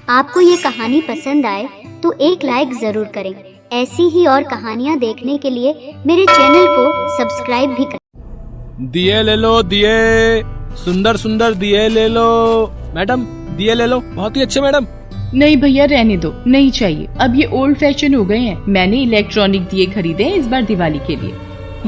आपको ये कहानी पसंद आए तो एक लाइक जरूर करें। ऐसी ही और कहानियाँ देखने के लिए मेरे चैनल को सब्सक्राइब भी करें। दिए ले लो, दिए सुंदर सुंदर दिए ले लो। मैडम दिए ले लो, बहुत ही अच्छे मैडम। नहीं भैया रहने दो, नहीं चाहिए। अब ये ओल्ड फैशन हो गए हैं। मैंने इलेक्ट्रॉनिक दिए खरीदे हैं इस बार दिवाली के लिए।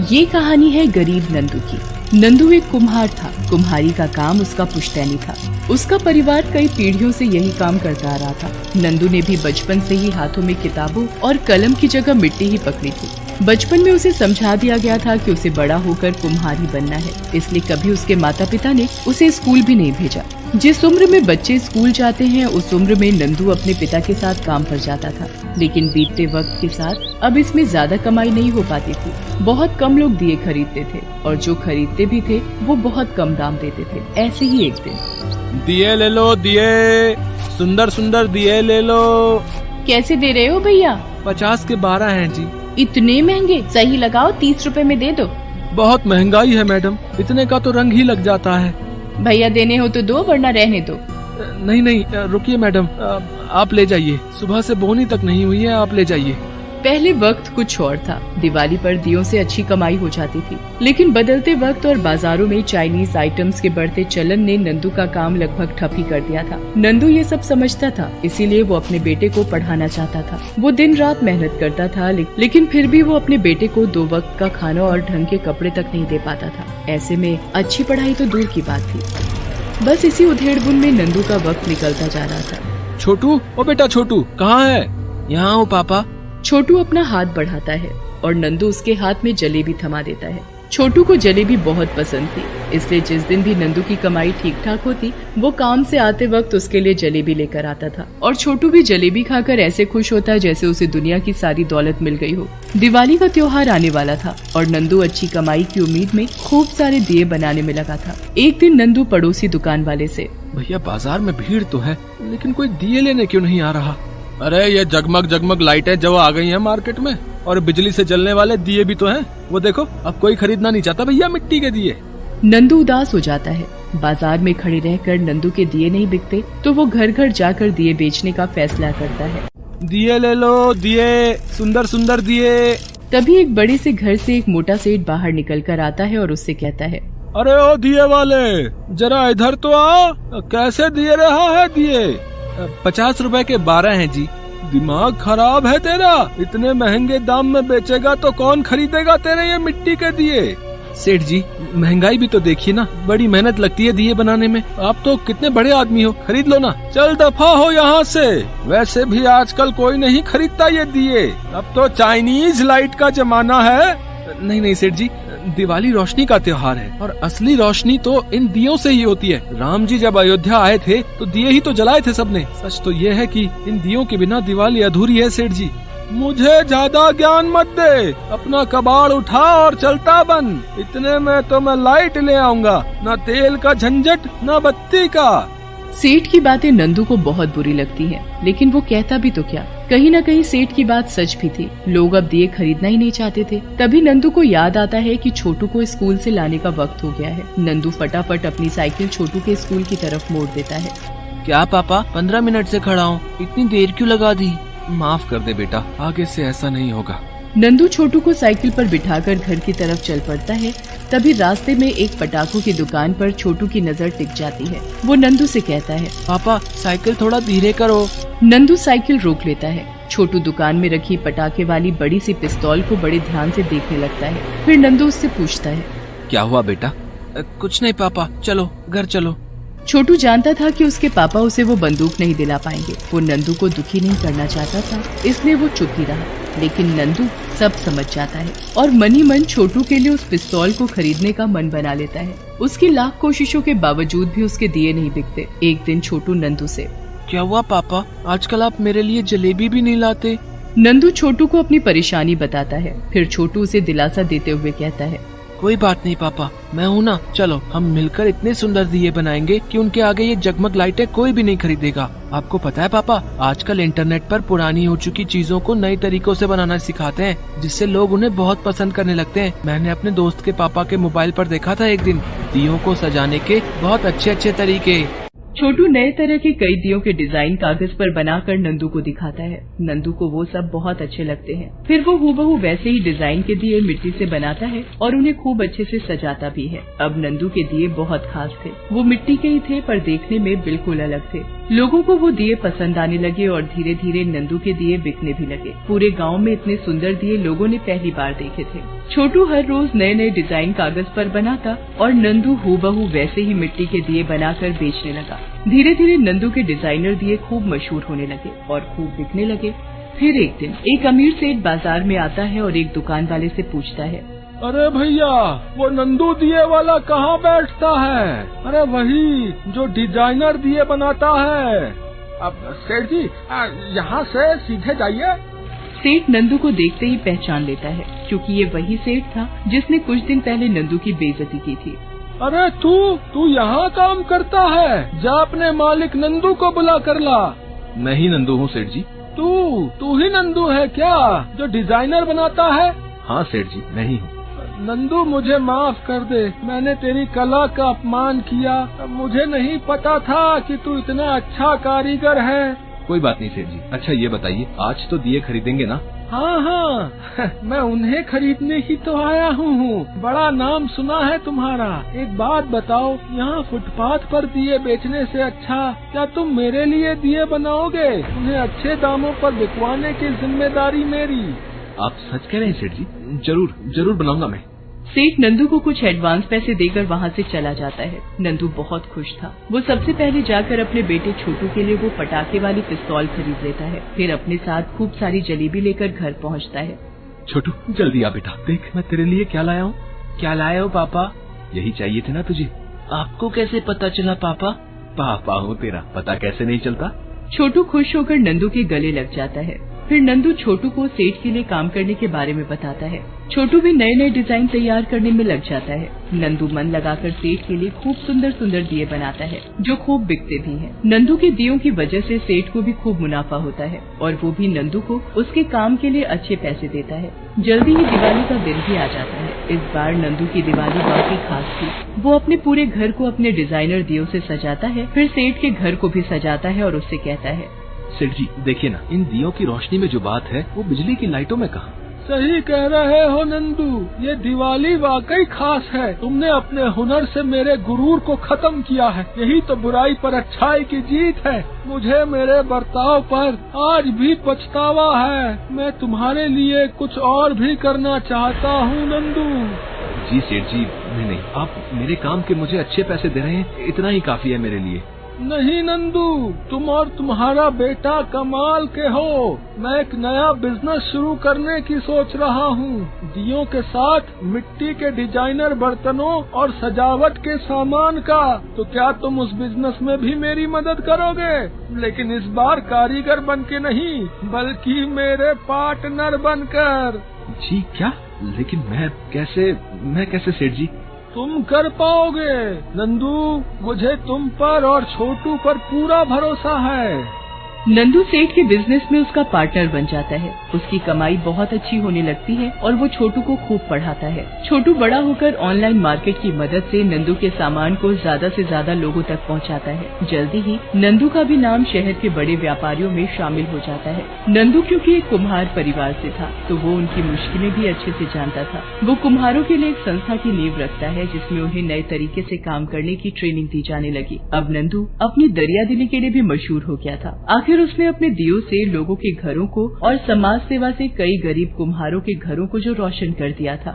ये कहानी है गरीब नंदू की। नंदू एक कुम्हार था। कुम्हारी का काम उसका पुश्तैनी था। उसका परिवार कई पीढ़ियों से यही काम करता आ रहा था। नंदू ने भी बचपन से ही हाथों में किताबों और कलम की जगह मिट्टी ही पकड़ी थी। बचपन में उसे समझा दिया गया था कि उसे बड़ा होकर कुम्हार ही बनना है, इसलिए कभी उसके माता पिता ने उसे स्कूल भी नहीं भेजा। जिस उम्र में बच्चे स्कूल जाते हैं उस उम्र में नंदू अपने पिता के साथ काम पर जाता था, लेकिन बीतते वक्त के साथ अब इसमें ज्यादा कमाई नहीं हो पाती थी। बहुत कम लोग दिए खरीदते थे और जो खरीदते भी थे वो बहुत कम दाम देते थे। ऐसे ही एक दिन दिए ले लो, दिए सुंदर सुंदर दिए ले लो। कैसे दे रहे हो भैया? 50 के 12 हैं जी। इतने महंगे? सही लगाओ, 30 रुपए में दे दो। बहुत महंगाई है मैडम, इतने का तो रंग ही लग जाता है। भैया देने हो तो दो, वरना रहने दो। नहीं नहीं रुकिए मैडम, आप ले जाइए। सुबह से बोनी तक नहीं हुई है, आप ले जाइए। पहले वक्त कुछ और था। दिवाली पर दियों से अच्छी कमाई हो जाती थी, लेकिन बदलते वक्त और बाजारों में चाइनीज आइटम्स के बढ़ते चलन ने नंदू का काम लगभग ठप ही कर दिया था। नंदू ये सब समझता था, इसीलिए वो अपने बेटे को पढ़ाना चाहता था। वो दिन रात मेहनत करता था, लेकिन फिर भी वो अपने बेटे को 2 वक्त का खाना और ढंग के कपड़े तक नहीं दे पाता था। ऐसे में अच्छी पढ़ाई तो दूर की बात थी। बस इसी उधेड़-बुन में नंदू का वक्त निकलता जा रहा था। छोटू, ओ बेटा छोटू, कहाँ है? यहाँ हूँ पापा। छोटू अपना हाथ बढ़ाता है और नंदू उसके हाथ में जलेबी थमा देता है। छोटू को जलेबी बहुत पसंद थी, इसलिए जिस दिन भी नंदू की कमाई ठीक ठाक होती वो काम से आते वक्त उसके लिए जलेबी लेकर आता था, और छोटू भी जलेबी खाकर ऐसे खुश होता जैसे उसे दुनिया की सारी दौलत मिल गई हो। दिवाली का त्योहार आने वाला था और नंदू अच्छी कमाई की उम्मीद में खूब सारे दिए बनाने में लगा था। एक दिन नंदू पड़ोसी दुकान वाले से, भैया बाजार में भीड़ तो है, लेकिन कोई दिए लेने क्यों नहीं आ रहा? अरे ये जगमग जगमग लाइटें जो आ गई हैं मार्केट में, और बिजली से जलने वाले दिए भी तो हैं। वो देखो, अब कोई खरीदना नहीं चाहता भैया मिट्टी के दिए। नंदू उदास हो जाता है। बाजार में खड़े रहकर नंदू के दिए नहीं बिकते तो वो घर घर जाकर दिए बेचने का फैसला करता है। दिए ले लो, दिए सुंदर सुंदर दिए। तभी एक बड़े से घर से एक मोटा सेठ बाहर निकल कर आता है और उससे कहता है, अरे ओ दिए वाले, जरा इधर तो आ। कैसे दिए रहा है दिए? 50 रुपए के 12 हैं जी। दिमाग खराब है तेरा? इतने महंगे दाम में बेचेगा तो कौन खरीदेगा तेरे ये मिट्टी के दिए? सेठ जी, महंगाई भी तो देखिए ना, बड़ी मेहनत लगती है दिए बनाने में। आप तो कितने बड़े आदमी हो, खरीद लो ना। चल दफा हो यहाँ से। वैसे भी आजकल कोई नहीं खरीदता ये दिए, अब तो चाइनीज लाइट का जमाना है। नहीं नहीं सेठ जी, दिवाली रोशनी का त्योहार है और असली रोशनी तो इन दियों से ही होती है। राम जी जब अयोध्या आए थे तो दिए ही तो जलाए थे सबने। सच तो ये है कि इन दियों के बिना दिवाली अधूरी है सेठ जी। मुझे ज्यादा ज्ञान मत दे, अपना कबाड़ उठा और चलता बन। इतने में तो मैं लाइट ले आऊंगा, न तेल का झंझट न बत्ती का। सेठ की बातें नंदू को बहुत बुरी लगती हैं, लेकिन वो कहता भी तो क्या। कहीं न कहीं सेठ की बात सच भी थी। लोग अब दिए खरीदना ही नहीं चाहते थे। तभी नंदू को याद आता है कि छोटू को स्कूल से लाने का वक्त हो गया है। नंदू फटाफट अपनी साइकिल छोटू के स्कूल की तरफ मोड़ देता है। क्या पापा, 15 मिनट से खड़ा हूँ, इतनी देर क्यों लगा दी? माफ कर दे बेटा, आगे से ऐसा नहीं होगा। नंदू छोटू को साइकिल पर बिठाकर घर की तरफ चल पड़ता है। तभी रास्ते में एक पटाखों की दुकान पर छोटू की नजर टिक जाती है। वो नंदू से कहता है, पापा साइकिल थोड़ा धीरे करो। नंदू साइकिल रोक लेता है। छोटू दुकान में रखी पटाखे वाली बड़ी सी पिस्तौल को बड़े ध्यान से देखने लगता है। फिर नंदू उससे पूछता है, क्या हुआ बेटा? कुछ नहीं पापा, चलो घर चलो। छोटू जानता था कि उसके पापा उसे वो बंदूक नहीं दिला पाएंगे। वो नंदू को दुखी नहीं करना चाहता था, इसलिए वो चुप ही रहा। लेकिन नंदू सब समझ जाता है और मन ही मन छोटू के लिए उस पिस्तौल को खरीदने का मन बना लेता है। उसकी लाख कोशिशों के बावजूद भी उसके दिए नहीं बिकते। एक दिन छोटू नंदू से, क्या हुआ पापा, आजकल आप मेरे लिए जलेबी भी नहीं लाते? नंदू छोटू को अपनी परेशानी बताता है। फिर छोटू उसे दिलासा देते हुए कहता है, कोई बात नहीं पापा, मैं हूँ ना। चलो हम मिलकर इतने सुंदर दिए बनाएंगे कि उनके आगे ये जगमग लाइटें कोई भी नहीं खरीदेगा। आपको पता है पापा, आजकल इंटरनेट पर पुरानी हो चुकी चीजों को नए तरीकों से बनाना सिखाते हैं, जिससे लोग उन्हें बहुत पसंद करने लगते हैं। मैंने अपने दोस्त के पापा के मोबाइल पर देखा था एक दिन, दियों को सजाने के बहुत अच्छे अच्छे तरीके। छोटू नए तरह के कई दियों के डिजाइन कागज पर बनाकर नंदू को दिखाता है। नंदू को वो सब बहुत अच्छे लगते हैं। फिर वो हूबहू वैसे ही डिजाइन के दिए मिट्टी से बनाता है और उन्हें खूब अच्छे से सजाता भी है। अब नंदू के दिए बहुत खास थे। वो मिट्टी के ही थे पर देखने में बिल्कुल अलग थे। लोगों को वो दिए पसंद आने लगे और धीरे धीरे नंदू के दिए बिकने भी लगे। पूरे गाँव में इतने सुंदर दिए लोगों ने पहली बार देखे थे। छोटू हर रोज नए नए डिजाइन कागज पर बनाता और नंदू हूबहू वैसे ही मिट्टी के दिए बनाकर बेचने लगा। धीरे धीरे नंदू के डिजाइनर दिए खूब मशहूर होने लगे और खूब बिकने लगे। फिर एक दिन एक अमीर सेठ बाजार में आता है और एक दुकान वाले से पूछता है, अरे भैया, वो नंदू दिए वाला कहाँ बैठता है? अरे वही जो डिजाइनर दिए बनाता है। अब सेठ जी, यहाँ से सीधे जाइए। सेठ नंदू को देखते ही पहचान लेता है, क्योंकि ये वही सेठ था जिसने कुछ दिन पहले नंदू की बेइज्जती की थी। अरे तू यहाँ काम करता है? जा अपने मालिक नंदू को बुला कर ला। नहीं नंदू हूँ सेठ जी। तू ही नंदू है क्या, जो डिजाइनर बनाता है? हाँ सेठ जी, मैं ही हूँ। नंदू, मुझे माफ कर दे, मैंने तेरी कला का अपमान किया। मुझे नहीं पता था कि तू इतना अच्छा कारीगर है। कोई बात नहीं सेठ जी। अच्छा ये बताइए, आज तो दिए खरीदेंगे ना? हाँ, मैं उन्हें खरीदने ही तो आया हूँ। बड़ा नाम सुना है तुम्हारा। एक बात बताओ, यहाँ फुटपाथ पर दिए बेचने से अच्छा क्या तुम मेरे लिए दिए बनाओगे? उन्हें अच्छे दामों पर बिकवाने की जिम्मेदारी मेरी। आप सच कह रहे हैं सेठ जी? जरूर बनाऊंगा मैं। सेठ नंदू को कुछ एडवांस पैसे देकर वहाँ से चला जाता है। नंदू बहुत खुश था। वो सबसे पहले जाकर अपने बेटे छोटू के लिए वो पटाखे वाली पिस्तौल खरीद लेता है। फिर अपने साथ खूब सारी जलेबी लेकर घर पहुँचता है। छोटू जल्दी आ बेटा, देख मैं तेरे लिए क्या लाया हूँ। क्या लाए हो पापा? यही चाहिए थे ना तुझे। आपको कैसे पता चला पापा? पापा हूँ तेरा, पता कैसे नहीं चलता। छोटू खुश होकर नंदू के गले लग जाता है। फिर नंदू छोटू को सेठ के लिए काम करने के बारे में बताता है। छोटू भी नए नए डिजाइन तैयार करने में लग जाता है। नंदू मन लगाकर सेठ के लिए खूब सुंदर सुंदर दिए बनाता है, जो खूब बिकते भी हैं। नंदू के दियों की वजह से सेठ को भी खूब मुनाफा होता है और वो भी नंदू को उसके काम के लिए अच्छे पैसे देता है। जल्दी ही दिवाली का दिन भी आ जाता है। इस बार नंदू की दिवाली वाकई खास थी। वो अपने पूरे घर को अपने डिजाइनर दियों से सजाता है। फिर सेठ के घर को भी सजाता है और उससे कहता है, सेठ जी देखिए ना, इन दियों की रोशनी में जो बात है वो बिजली की लाइटों में कहाँ? सही कह रहे हो नंदू, ये दिवाली वाकई खास है। तुमने अपने हुनर से मेरे गुरूर को खत्म किया है। यही तो बुराई पर अच्छाई की जीत है। मुझे मेरे बर्ताव पर आज भी पछतावा है। मैं तुम्हारे लिए कुछ और भी करना चाहता हूँ नंदू। जी सेठ जी, नहीं, आप मेरे काम के मुझे अच्छे पैसे दे रहे हैं, इतना ही काफी है मेरे लिए। नहीं नंदू, तुम और तुम्हारा बेटा कमाल के हो। मैं एक नया बिजनेस शुरू करने की सोच रहा हूँ। दियों के साथ मिट्टी के डिजाइनर बर्तनों और सजावट के सामान का। तो क्या तुम उस बिजनेस में भी मेरी मदद करोगे? लेकिन इस बार कारीगर बन के नहीं, बल्कि मेरे पार्टनर बनकर। जी क्या? लेकिन मैं कैसे सेठ जी? तुम कर पाओगे नंदू, मुझे तुम पर और छोटू पर पूरा भरोसा है। नंदू सेठ के बिजनेस में उसका पार्टनर बन जाता है। उसकी कमाई बहुत अच्छी होने लगती है और वो छोटू को खूब पढ़ाता है। छोटू बड़ा होकर ऑनलाइन मार्केट की मदद से नंदू के सामान को ज्यादा से ज्यादा लोगों तक पहुंचाता है। जल्दी ही नंदू का भी नाम शहर के बड़े व्यापारियों में शामिल हो जाता है। नंदू क्योंकि एक कुम्हार परिवार से था, तो वो उनकी मुश्किलें भी अच्छे से जानता था। वो कुम्हारों के लिए एक संस्था की नींव रखता है, जिसमें उन्हें नए तरीके से काम करने की ट्रेनिंग दी जाने लगी। अब नंदू अपनी दरियादिली के लिए भी मशहूर हो गया था। आखिर उसने अपने दियों से लोगों के घरों को और समाज सेवा से कई गरीब कुम्हारों के घरों को जो रोशन कर दिया था।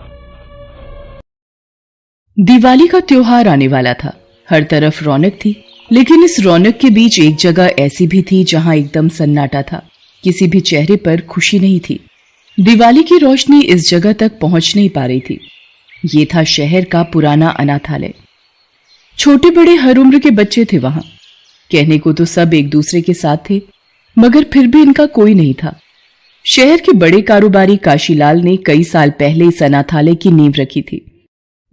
दिवाली का त्योहार आने वाला था। हर तरफ रौनक थी, लेकिन इस रौनक के बीच एक जगह ऐसी भी थी जहां एकदम सन्नाटा था। किसी भी चेहरे पर खुशी नहीं थी। दिवाली की रोशनी इस जगह तक पहुंच नहीं पा रही थी। ये था शहर का पुराना अनाथालय। छोटे बड़े हर उम्र के बच्चे थे वहां। कहने को तो सब एक दूसरे के साथ थे, मगर फिर भी इनका कोई नहीं था। शहर के बड़े कारोबारी काशीलाल ने कई साल पहले इस अनाथालय की नींव रखी थी,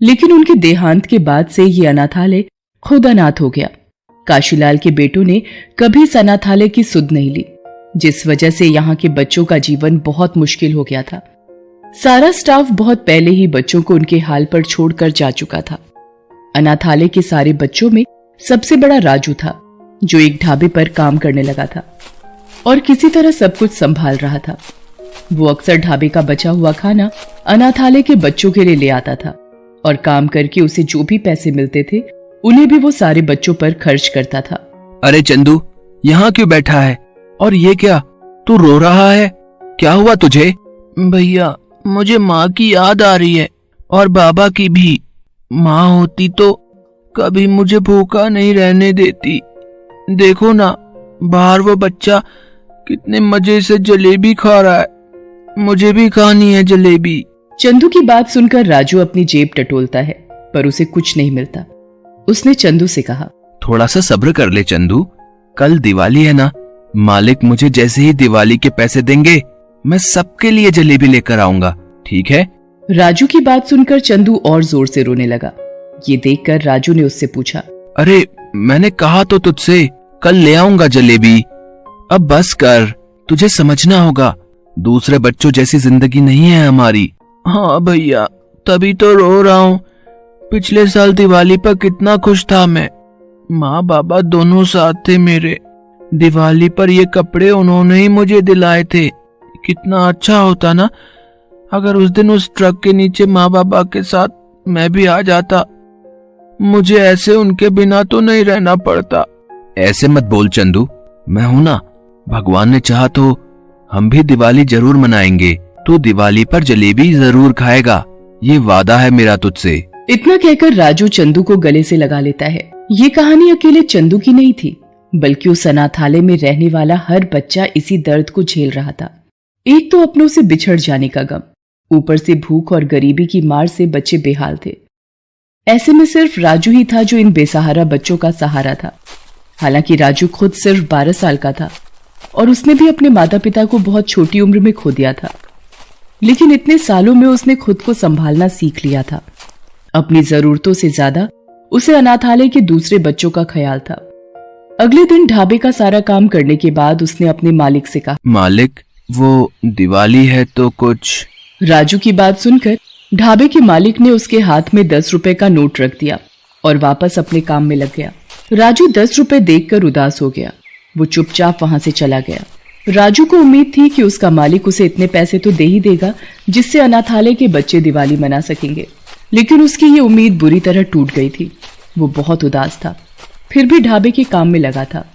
लेकिन उनके देहांत के बाद से ये अनाथालय खुद अनाथ हो गया। काशीलाल के बेटों ने कभी इस अनाथालय की सुध नहीं ली, जिस वजह से यहाँ के बच्चों का जीवन बहुत मुश्किल हो गया था। सारा स्टाफ बहुत पहले ही बच्चों को उनके हाल पर छोड़कर जा चुका था। अनाथालय के सारे बच्चों में सबसे बड़ा राजू था। जो एक ढाबे पर काम करने लगा था और किसी तरह सब कुछ संभाल रहा था। वो अक्सर ढाबे का बचा हुआ खाना अनाथालय के बच्चों के लिए ले आता था और काम करके उसे जो भी पैसे मिलते थे उन्हें भी वो सारे बच्चों पर खर्च करता था। अरे चंदू, यहाँ क्यों बैठा है? और ये क्या, तू रो रहा है? क्या हुआ तुझे? भैया, मुझे माँ की याद आ रही है और बाबा की भी। माँ होती तो कभी मुझे भूखा नहीं रहने देती। देखो ना, बाहर वो बच्चा कितने मजे से जलेबी खा रहा है। मुझे भी खानी है जलेबी। चंदू की बात सुनकर राजू अपनी जेब टटोलता है, पर उसे कुछ नहीं मिलता। उसने चंदू से कहा, थोड़ा सा सब्र कर ले चंदू, कल दिवाली है ना, मालिक मुझे जैसे ही दिवाली के पैसे देंगे मैं सबके लिए जलेबी लेकर आऊंगा, ठीक है? राजू की बात सुनकर चंदू और जोर से रोने लगा। ये देखकर राजू ने उससे पूछा, अरे मैंने कहा तो तुझसे कल ले आऊंगा जलेबी। अब बस कर, तुझे समझना होगा, दूसरे बच्चों जैसी जिंदगी नहीं है हमारी। हाँ भैया, तभी तो रो रहा हूँ। पिछले साल दिवाली पर कितना खुश था मैं, माँ बाबा दोनों साथ थे मेरे। दिवाली पर ये कपड़े उन्होंने ही मुझे दिलाए थे। कितना अच्छा होता ना अगर उस दिन उस ट्रक के नीचे माँ बाबा के साथ मैं भी आ जाता। मुझे ऐसे उनके बिना तो नहीं रहना पड़ता। ऐसे मत बोल चंदू, मैं हूं ना, भगवान ने चाहा तो हम भी दिवाली जरूर मनाएंगे। तू दिवाली पर जलेबी जरूर खाएगा, ये वादा है मेरा तुझसे। इतना कहकर राजू चंदू को गले से लगा लेता है। ये कहानी अकेले चंदू की नहीं थी, बल्कि उस अनाथालय में रहने वाला हर बच्चा इसी दर्द को झेल रहा था। एक तो अपनों से बिछड़ जाने का गम, ऊपर से भूख और गरीबी की मार से बच्चे बेहाल थे। ऐसे में सिर्फ राजू ही था जो इन बेसहारा बच्चों का सहारा था। हालांकि राजू खुद सिर्फ 12 साल का था और उसने भी अपने माता पिता को बहुत छोटी उम्र में खो दिया था, लेकिन इतने सालों में उसने खुद को संभालना सीख लिया था। अपनी जरूरतों से ज्यादा उसे अनाथालय के दूसरे बच्चों का ख्याल था। अगले दिन ढाबे का सारा काम करने के बाद उसने अपने मालिक से कहा, मालिक, वो दिवाली है तो कुछ। राजू की बात सुनकर ढाबे के मालिक ने उसके हाथ में 10 रुपए का नोट रख दिया और वापस अपने काम में लग गया। राजू 10 रुपए देखकर उदास हो गया। वो चुपचाप वहां से चला गया। राजू को उम्मीद थी कि उसका मालिक उसे इतने पैसे तो दे ही देगा जिससे अनाथालय के बच्चे दिवाली मना सकेंगे, लेकिन उसकी ये उम्मीद बुरी तरह टूट गई थी। वो बहुत उदास था, फिर भी ढाबे के काम में लगा था।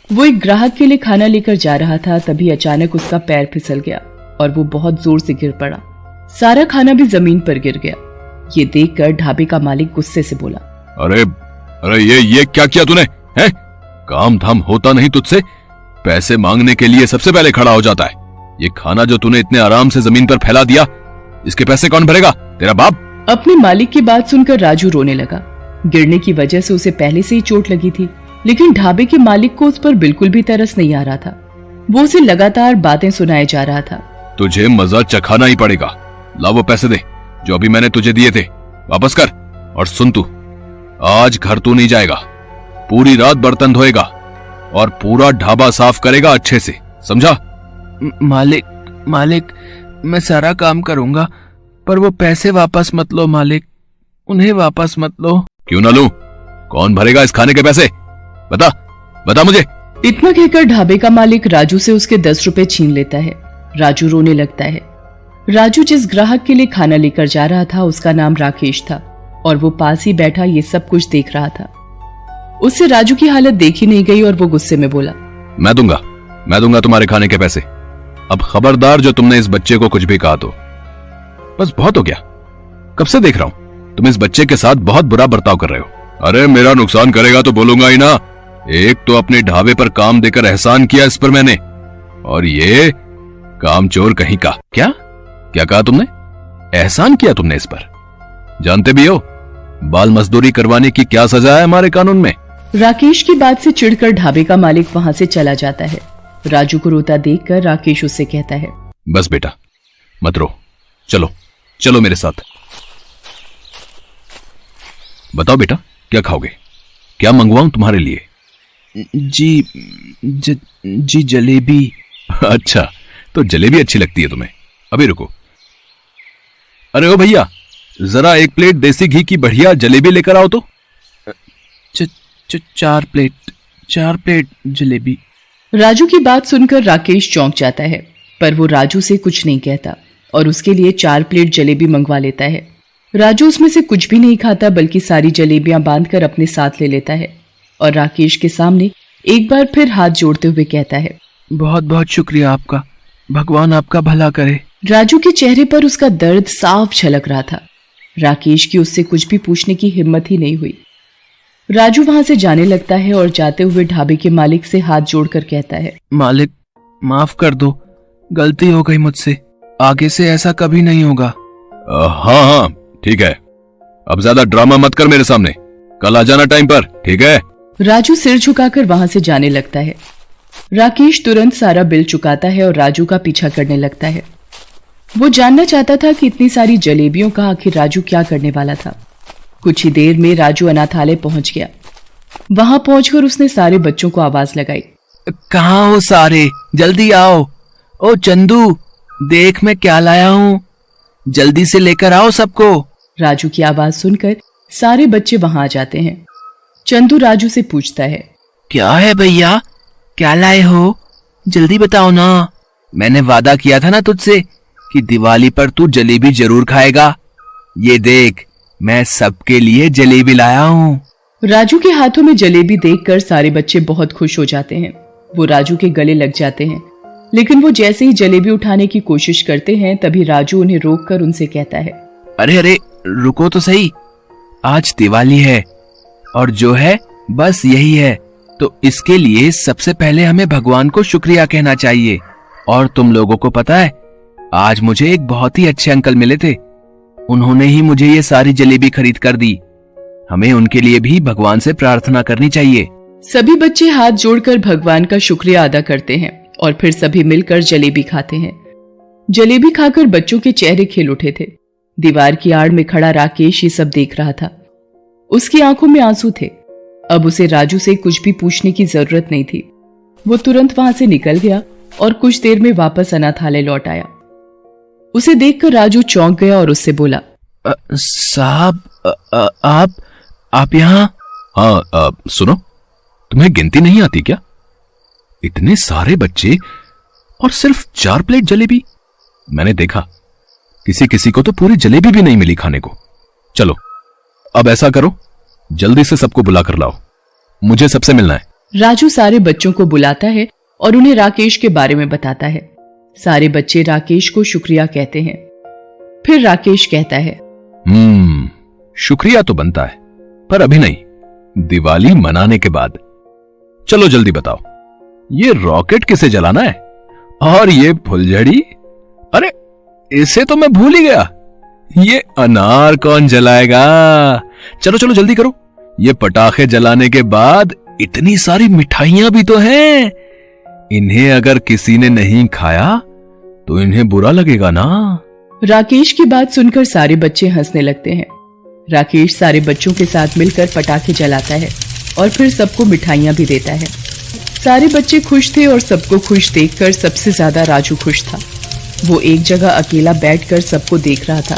वो एक ग्राहक के लिए खाना लेकर जा रहा था, तभी अचानक उसका पैर फिसल गया और वो बहुत जोर से गिर पड़ा। सारा खाना भी जमीन पर गिर गया। ये देखकर ढाबे का मालिक गुस्से से बोला, अरे अरे ये क्या किया तूने? हैं? काम धाम होता नहीं तुझसे? पैसे मांगने के लिए सबसे पहले खड़ा हो जाता है। ये खाना जो तूने इतने आराम से जमीन पर फैला दिया, इसके पैसे कौन भरेगा? तेरा बाप? अपने मालिक की बात सुनकर राजू रोने लगा। गिरने की वजह से उसे पहले से ही चोट लगी थी, लेकिन ढाबे के मालिक को उस पर बिल्कुल भी तरस नहीं आ रहा था। वो उसे लगातार बातें सुनाए जा रहा था। तुझे मजा चखाना ही पड़ेगा। ला वो पैसे दे जो अभी मैंने तुझे दिए थे, वापस कर। और सुन तू, आज घर तू नहीं जाएगा, पूरी रात बर्तन धोएगा और पूरा ढाबा साफ करेगा अच्छे से, समझा? मालिक, मैं सारा काम करूंगा, पर वो पैसे वापस मत लो मालिक, उन्हें वापस मत लो। क्यों ना लूं? कौन भरेगा इस खाने के पैसे? बता मुझे। इतना कहकर ढाबे का मालिक राजू से उसके 10 रुपए छीन लेता है। राजू रोने लगता है। राजू जिस ग्राहक के लिए खाना लेकर जा रहा था उसका नाम राकेश था और वो पास ही बैठा ये सब कुछ देख रहा था। उससे राजू की हालत देखी नहीं गई और वो गुस्से में बोला, मैं दूंगा तुम्हारे खाने के पैसे। अब खबरदार जो तुमने इस बच्चे को कुछ भी कहा तो। बस बहुत हो गया, कब से देख रहा हूं तुम इस बच्चे के साथ बहुत बुरा बर्ताव कर रहे हो। अरे मेरा नुकसान करेगा तो बोलूंगा ही ना। एक तो अपने ढाबे पर काम देकर एहसान किया इस पर मैंने, और ये कामचोर कहीं का। क्या कहा तुमने? एहसान किया तुमने इस पर? जानते भी हो बाल मजदूरी करवाने की क्या सजा है हमारे कानून में। राकेश की बात से चिढ़कर ढाबे का मालिक वहां से चला जाता है। राजू को रोता देखकर राकेश उससे कहता है, बस बेटा मत रो, चलो मेरे साथ। बताओ बेटा, क्या खाओगे? क्या मंगवाऊं तुम्हारे लिए? जी जलेबी। अच्छा, तो जलेबी अच्छी लगती है तुम्हें? अभी रुको। अरे ओ भैया, जरा 1 प्लेट देसी घी की बढ़िया जलेबी लेकर आओ तो। 4 प्लेट। 4 प्लेट जलेबी। राजू की बात सुनकर राकेश चौंक जाता है, पर वो राजू से कुछ नहीं कहता और उसके लिए 4 प्लेट जलेबी मंगवा लेता है। राजू उसमें से कुछ भी नहीं खाता, बल्कि सारी जलेबियां बांधकर अपने साथ ले लेता है और राकेश के सामने एक बार फिर हाथ जोड़ते हुए कहता है, बहुत बहुत शुक्रिया आपका, भगवान आपका भला करे। राजू के चेहरे पर उसका दर्द साफ झलक रहा था। राकेश की उससे कुछ भी पूछने की हिम्मत ही नहीं हुई। राजू वहां से जाने लगता है और जाते हुए ढाबे के मालिक से हाथ जोड़कर कहता है, मालिक माफ कर दो, गलती हो गई मुझसे, आगे से ऐसा कभी नहीं होगा। हाँ हाँ ठीक है, अब ज्यादा ड्रामा मत कर मेरे सामने, कल आ जाना टाइम पर, ठीक है। राजू सिर झुकाकर वहां से जाने लगता है। राकेश तुरंत सारा बिल चुकाता है और राजू का पीछा करने लगता है। वो जानना चाहता था कि इतनी सारी जलेबियों का आखिर राजू क्या करने वाला था। कुछ ही देर में राजू अनाथालय पहुंच गया। वहां पहुंचकर उसने सारे बच्चों को आवाज लगाई, कहाँ हो सारे, जल्दी आओ। ओ चंदू, देख मैं क्या लाया हूँ, जल्दी से लेकर आओ सबको। राजू की आवाज सुनकर सारे बच्चे वहां आ जाते हैं। चंदू राजू से पूछता है, क्या है भैया, क्या लाए हो, जल्दी बताओ ना। मैंने वादा किया था ना तुझसे कि दिवाली पर तू जलेबी जरूर खाएगा। ये देख, मैं सबके लिए जलेबी लाया हूँ। राजू के हाथों में जलेबी देखकर सारे बच्चे बहुत खुश हो जाते हैं। वो राजू के गले लग जाते हैं, लेकिन वो जैसे ही जलेबी उठाने की कोशिश करते हैं तभी राजू उन्हें रोककर उनसे कहता है, अरे अरे रुको तो सही, आज दिवाली है और जो है बस यही है, तो इसके लिए सबसे पहले हमें भगवान को शुक्रिया कहना चाहिए। और तुम लोगों को पता है, आज मुझे एक बहुत ही अच्छे अंकल मिले थे, उन्होंने ही मुझे ये सारी जलेबी खरीद कर दी। हमें उनके लिए भी भगवान से प्रार्थना करनी चाहिए। सभी बच्चे हाथ जोड़कर भगवान का शुक्रिया अदा करते हैं और फिर सभी मिलकर जलेबी खाते हैं। जलेबी खाकर बच्चों के चेहरे खिल उठे थे। दीवार की आड़ में खड़ा राकेश ये सब देख रहा था। उसकी आंखों में आंसू थे। अब उसे राजू से कुछ भी पूछने की जरूरत नहीं थी। वो तुरंत वहां से निकल गया और कुछ देर में वापस अनाथालय लौट आया। उसे देखकर राजू चौंक गया और उससे बोला, साहब आप यहाँ? हाँ सुनो, तुम्हें गिनती नहीं आती क्या? इतने सारे बच्चे और सिर्फ 4 प्लेट जलेबी। मैंने देखा किसी किसी को तो पूरी जलेबी भी नहीं मिली खाने को। चलो अब ऐसा करो, जल्दी से सबको बुला कर लाओ, मुझे सबसे मिलना है। राजू सारे बच्चों को बुलाता है और उन्हें राकेश के बारे में बताता है। सारे बच्चे राकेश को शुक्रिया कहते हैं। फिर राकेश कहता है, शुक्रिया तो बनता है, पर अभी नहीं, दिवाली मनाने के बाद। चलो जल्दी बताओ, ये रॉकेट किसे जलाना है? और ये फुलझड़ी, अरे इसे तो मैं भूल ही गया, ये अनार कौन जलाएगा? चलो चलो जल्दी करो, ये पटाखे जलाने के बाद इतनी सारी मिठाइयां भी तो हैं, इन्हें अगर किसी ने नहीं खाया तो इन्हें बुरा लगेगा ना। राकेश की बात सुनकर सारे बच्चे हंसने लगते हैं। राकेश सारे बच्चों के साथ मिलकर पटाखे जलाता है और फिर सबको मिठाइयां भी देता है। सारे बच्चे खुश थे और सबको खुश देखकर सबसे ज्यादा राजू खुश था। वो एक जगह अकेला बैठकर सबको देख रहा था।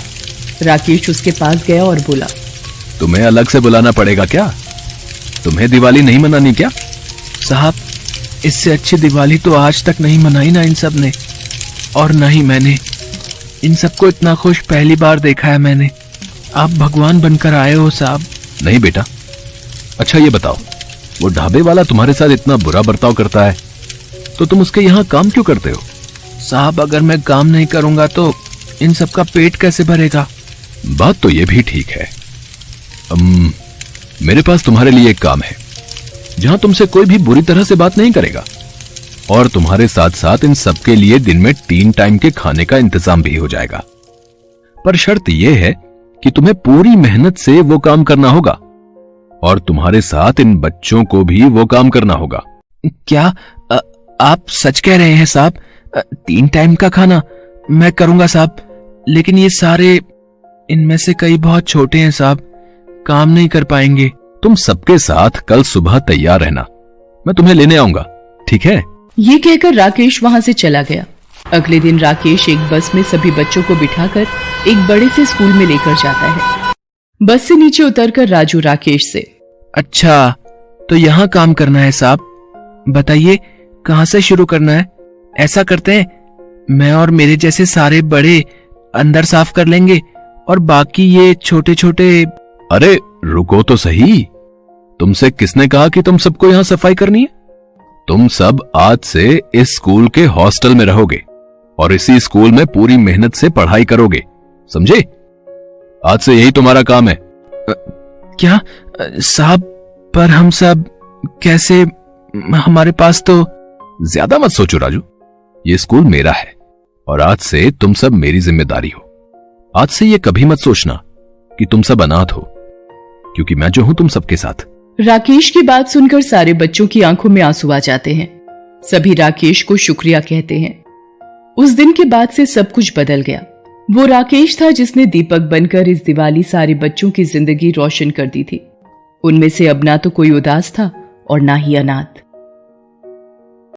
राकेश उसके पास गया और बोला, तुम्हें अलग से बुलाना पड़ेगा क्या? तुम्हें दिवाली नहीं मनानी क्या? साहब, इससे अच्छी दिवाली तो आज तक नहीं मनाई ना इन सब ने, और न ही मैंने। इन सबको इतना खुश पहली बार देखा है मैंने। आप भगवान बनकर आए हो साहब। नहीं बेटा। अच्छा ये बताओ, वो ढाबे वाला तुम्हारे साथ इतना बुरा बर्ताव करता है तो तुम उसके यहाँ काम क्यों करते हो? साहब, अगर मैं काम नहीं करूंगा तो इन सबका पेट कैसे भरेगा? बात तो ये भी ठीक है। मेरे पास तुम्हारे लिए एक काम है जहां तुमसे कोई भी बुरी तरह से बात नहीं करेगा, और तुम्हारे साथ साथ इन सबके लिए दिन में 3 टाइम के खाने का इंतजाम भी हो जाएगा। पर शर्त यह है कि तुम्हें पूरी मेहनत से वो काम करना होगा, और तुम्हारे साथ इन बच्चों को भी वो काम करना होगा। क्या आप सच कह रहे हैं साहब? 3 टाइम का खाना मैं करूंगा साहब, लेकिन ये सारे, इनमें से कई बहुत छोटे हैं साहब, काम नहीं कर पाएंगे। तुम सबके साथ कल सुबह तैयार रहना, मैं तुम्हें लेने आऊंगा, ठीक है? ये कहकर राकेश वहां से चला गया। अगले दिन राकेश एक बस में सभी बच्चों को बिठाकर एक बड़े से स्कूल में लेकर जाता है। बस से नीचे उतरकर राजू राकेश से, अच्छा तो यहाँ काम करना है साहब। बताइए कहाँ से शुरू करना है? ऐसा करते हैं, मैं और मेरे जैसे सारे बड़े अंदर साफ कर लेंगे और बाकी ये छोटे छोटे। अरे रुको तो सही, तुमसे किसने कहा कि तुम सबको यहाँ सफाई करनी है? तुम सब आज से इस स्कूल के हॉस्टल में रहोगे और इसी स्कूल में पूरी मेहनत से पढ़ाई करोगे, समझे? आज से यही तुम्हारा काम है। क्या साहब, पर हम सब कैसे? हमारे पास तो। ज्यादा मत सोचो राजू, ये स्कूल मेरा है और आज से तुम सब मेरी जिम्मेदारी हो। आज से ये कभी मत सोचना कि तुम सब अनाथ हो, क्योंकि मैं जो हूं तुम सबके साथ। राकेश की बात सुनकर सारे बच्चों की आंखों में आंसू आ जाते हैं। सभी राकेश को शुक्रिया कहते हैं। उस दिन के बाद से सब कुछ बदल गया। वो राकेश था जिसने दीपक बनकर इस दिवाली सारे बच्चों की जिंदगी रोशन कर दी थी। उनमें से अब ना तो कोई उदास था और ना ही अनाथ।